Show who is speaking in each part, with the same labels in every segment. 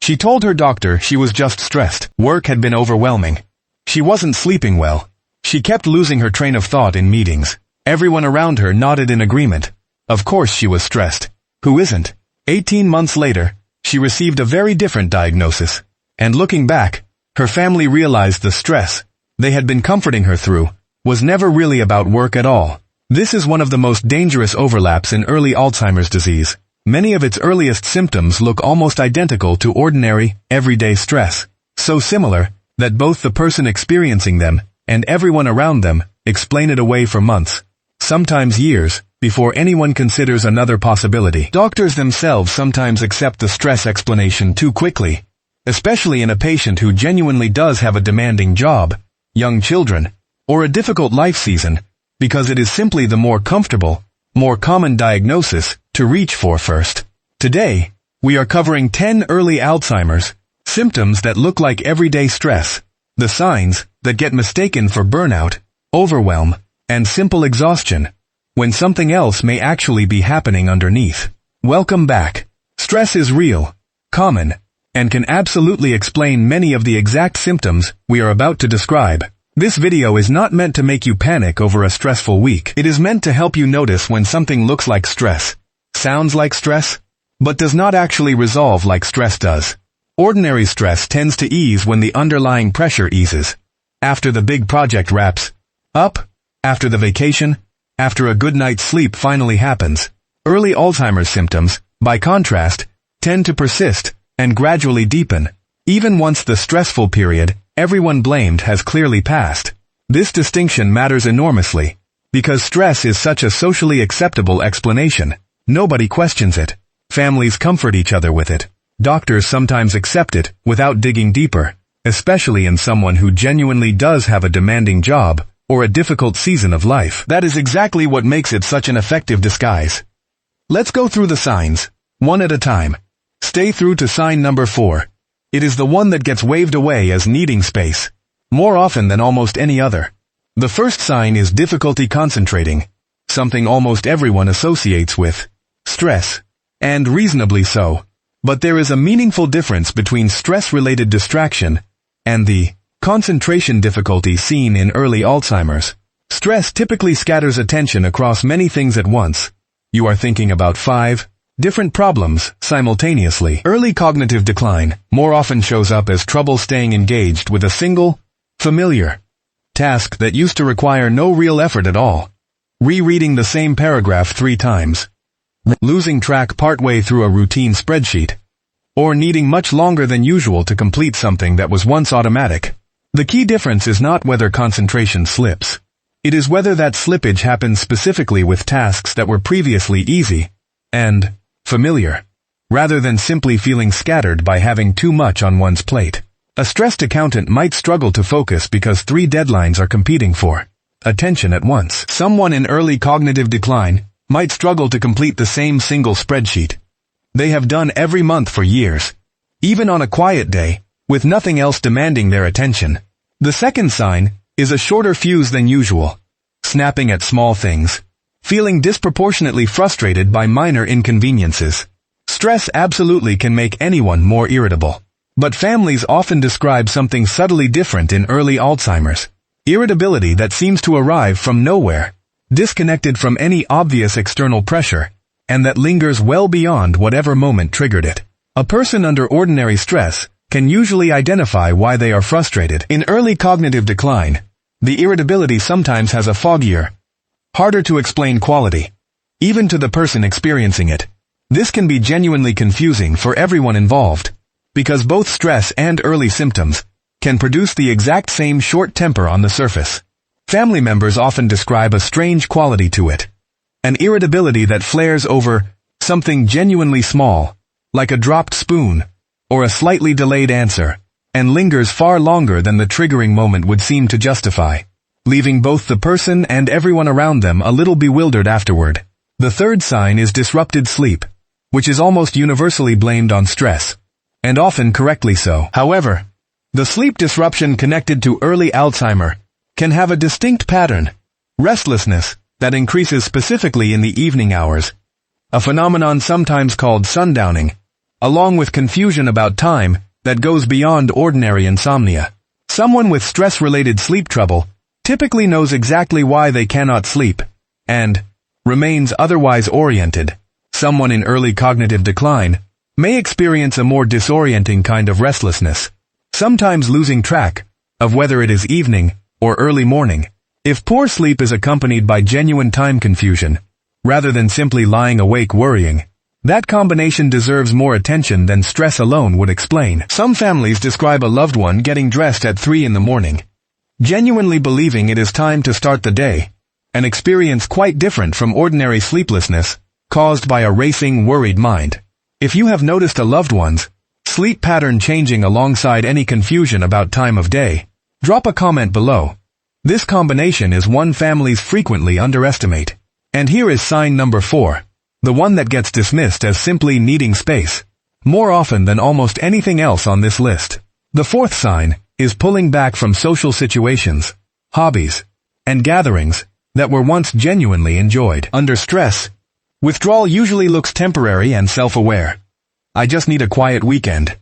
Speaker 1: She told her doctor she was just stressed. Work had been overwhelming. She wasn't sleeping well. She kept losing her train of thought in meetings. Everyone around her nodded in agreement. Of course she was stressed. Who isn't? 18 months later, she received a very different diagnosis. And looking back, her family realized the stress they had been comforting her through was never really about work at all. This is one of the most dangerous overlaps in early Alzheimer's disease. Many of its earliest symptoms look almost identical to ordinary, everyday stress, so similar that both the person experiencing them and everyone around them explain it away for months, sometimes years, before anyone considers another possibility. Doctors themselves sometimes accept the stress explanation too quickly, especially in a patient who genuinely does have a demanding job, young children, or a difficult life season, because it is simply the more comfortable, more common diagnosis to reach for first. Today, we are covering 10 early Alzheimer's symptoms that look like everyday stress, the signs that get mistaken for burnout, overwhelm, and simple exhaustion, when something else may actually be happening underneath. Welcome back. Stress is real, common, and can absolutely explain many of the exact symptoms we are about to describe. This video is not meant to make you panic over a stressful week. It is meant to help you notice when something looks like stress, sounds like stress, but does not actually resolve like stress does. Ordinary stress tends to ease when the underlying pressure eases. After the big project wraps up, after the vacation, after a good night's sleep finally happens. Early Alzheimer's symptoms, by contrast, tend to persist and gradually deepen, even once the stressful period everyone blamed has clearly passed. This distinction matters enormously, because stress is such a socially acceptable explanation. Nobody questions it. Families comfort each other with it. Doctors sometimes accept it without digging deeper, especially in someone who genuinely does have a demanding job or a difficult season of life. That is exactly what makes it such an effective disguise. Let's go through the signs, one at a time. Stay through to sign number 4. It is the one that gets waved away as needing space, more often than almost any other. The first sign is difficulty concentrating, something almost everyone associates with stress, and reasonably so. But there is a meaningful difference between stress-related distraction and the concentration difficulty seen in early Alzheimer's. Stress typically scatters attention across many things at once. You are thinking about 5 different problems simultaneously. Early cognitive decline more often shows up as trouble staying engaged with a single, familiar task that used to require no real effort at all. Rereading the same paragraph 3 times. Losing track partway through a routine spreadsheet. Or needing much longer than usual to complete something that was once automatic. The key difference is not whether concentration slips. It is whether that slippage happens specifically with tasks that were previously easy and familiar, rather than simply feeling scattered by having too much on one's plate. A stressed accountant might struggle to focus because 3 deadlines are competing for attention at once. Someone in early cognitive decline might struggle to complete the same single spreadsheet they have done every month for years, even on a quiet day, with nothing else demanding their attention. The second sign is a shorter fuse than usual, snapping at small things, feeling disproportionately frustrated by minor inconveniences. Stress absolutely can make anyone more irritable, but families often describe something subtly different in early Alzheimer's. Irritability that seems to arrive from nowhere, disconnected from any obvious external pressure, and that lingers well beyond whatever moment triggered it. A person under ordinary stress can usually identify why they are frustrated. In early cognitive decline, the irritability sometimes has a foggier, harder to explain quality, even to the person experiencing it. This can be genuinely confusing for everyone involved, because both stress and early symptoms can produce the exact same short temper on the surface. Family members often describe a strange quality to it, an irritability that flares over something genuinely small, like a dropped spoon, or a slightly delayed answer, and lingers far longer than the triggering moment would seem to justify, leaving both the person and everyone around them a little bewildered afterward. The third sign is disrupted sleep, which is almost universally blamed on stress, and often correctly so. However, the sleep disruption connected to early Alzheimer can have a distinct pattern, restlessness, that increases specifically in the evening hours, a phenomenon sometimes called sundowning, along with confusion about time that goes beyond ordinary insomnia. Someone with stress-related sleep trouble typically knows exactly why they cannot sleep, and remains otherwise oriented. Someone in early cognitive decline may experience a more disorienting kind of restlessness, sometimes losing track of whether it is evening or early morning. If poor sleep is accompanied by genuine time confusion, rather than simply lying awake worrying, that combination deserves more attention than stress alone would explain. Some families describe a loved one getting dressed at 3 in the morning, genuinely believing it is time to start the day, an experience quite different from ordinary sleeplessness caused by a racing, worried mind. If you have noticed a loved one's sleep pattern changing alongside any confusion about time of day, drop a comment below. This combination is one families frequently underestimate. And here is sign number 4, the one that gets dismissed as simply needing space, more often than almost anything else on this list. The fourth sign is pulling back from social situations, hobbies, and gatherings that were once genuinely enjoyed. Under stress, withdrawal usually looks temporary and self-aware. I just need a quiet weekend.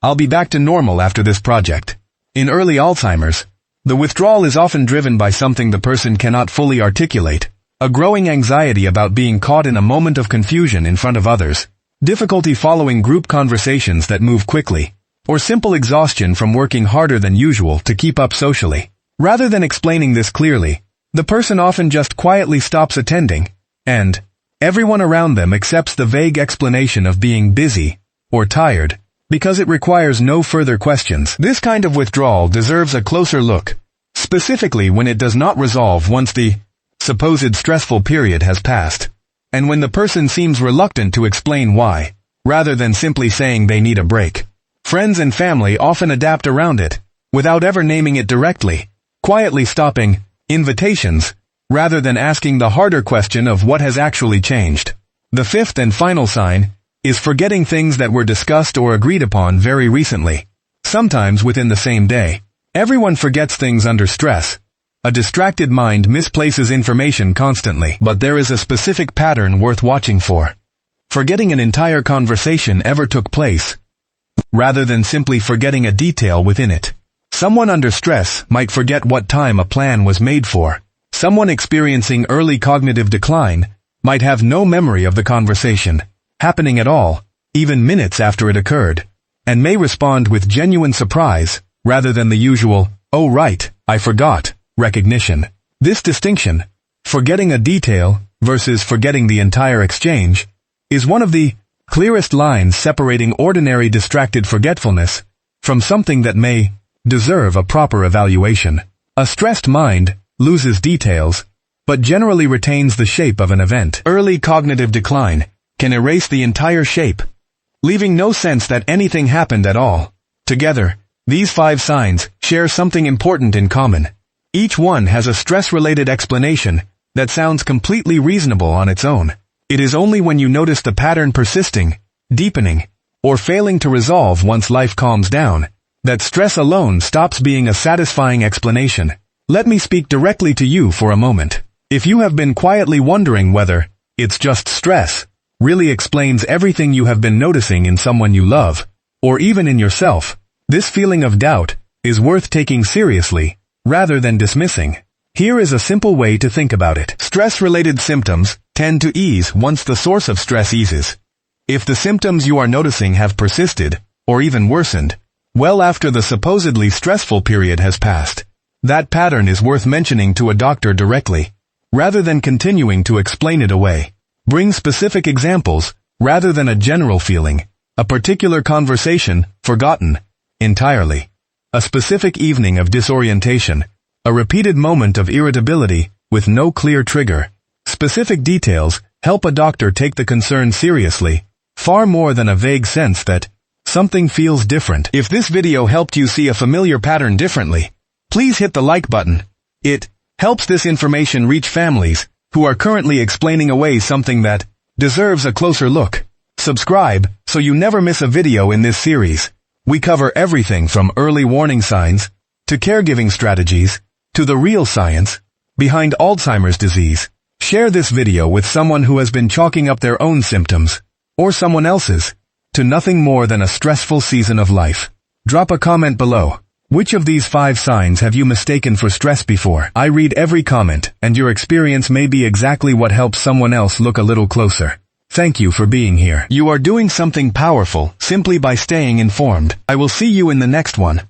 Speaker 1: I'll be back to normal after this project. In early Alzheimer's, the withdrawal is often driven by something the person cannot fully articulate, a growing anxiety about being caught in a moment of confusion in front of others, difficulty following group conversations that move quickly, or simple exhaustion from working harder than usual to keep up socially. Rather than explaining this clearly, the person often just quietly stops attending, and everyone around them accepts the vague explanation of being busy or tired, because it requires no further questions. This kind of withdrawal deserves a closer look, specifically when it does not resolve once the supposed stressful period has passed, and when the person seems reluctant to explain why, rather than simply saying they need a break. Friends and family often adapt around it, without ever naming it directly, quietly stopping invitations, rather than asking the harder question of what has actually changed. The fifth and final sign is forgetting things that were discussed or agreed upon very recently, sometimes within the same day. Everyone forgets things under stress. A distracted mind misplaces information constantly, but there is a specific pattern worth watching for. Forgetting an entire conversation ever took place, rather than simply forgetting a detail within it. Someone under stress might forget what time a plan was made for. Someone experiencing early cognitive decline might have no memory of the conversation happening at all, even minutes after it occurred, and may respond with genuine surprise, rather than the usual, "Oh right, I forgot," recognition. This distinction, forgetting a detail versus forgetting the entire exchange, is one of the clearest lines separating ordinary distracted forgetfulness from something that may deserve a proper evaluation. A stressed mind loses details, but generally retains the shape of an event. Early cognitive decline can erase the entire shape, leaving no sense that anything happened at all. Together, these 5 signs share something important in common. Each one has a stress-related explanation that sounds completely reasonable on its own. It is only when you notice the pattern persisting, deepening, or failing to resolve once life calms down, that stress alone stops being a satisfying explanation. Let me speak directly to you for a moment. If you have been quietly wondering whether "it's just stress" really explains everything you have been noticing in someone you love, or even in yourself, this feeling of doubt is worth taking seriously, rather than dismissing. Here is a simple way to think about it. Stress-related symptoms tend to ease once the source of stress eases. If the symptoms you are noticing have persisted, or even worsened, well after the supposedly stressful period has passed, that pattern is worth mentioning to a doctor directly, rather than continuing to explain it away. Bring specific examples, rather than a general feeling, a particular conversation, forgotten entirely, a specific evening of disorientation, a repeated moment of irritability with no clear trigger. Specific details help a doctor take the concern seriously, far more than a vague sense that something feels different. If this video helped you see a familiar pattern differently, please hit the like button. It helps this information reach families who are currently explaining away something that deserves a closer look. Subscribe so you never miss a video in this series. We cover everything from early warning signs to caregiving strategies to the real science behind Alzheimer's disease. Share this video with someone who has been chalking up their own symptoms or someone else's to nothing more than a stressful season of life. Drop a comment below. Which of these 5 signs have you mistaken for stress before? I read every comment, and your experience may be exactly what helps someone else look a little closer. Thank you for being here. You are doing something powerful simply by staying informed. I will see you in the next one.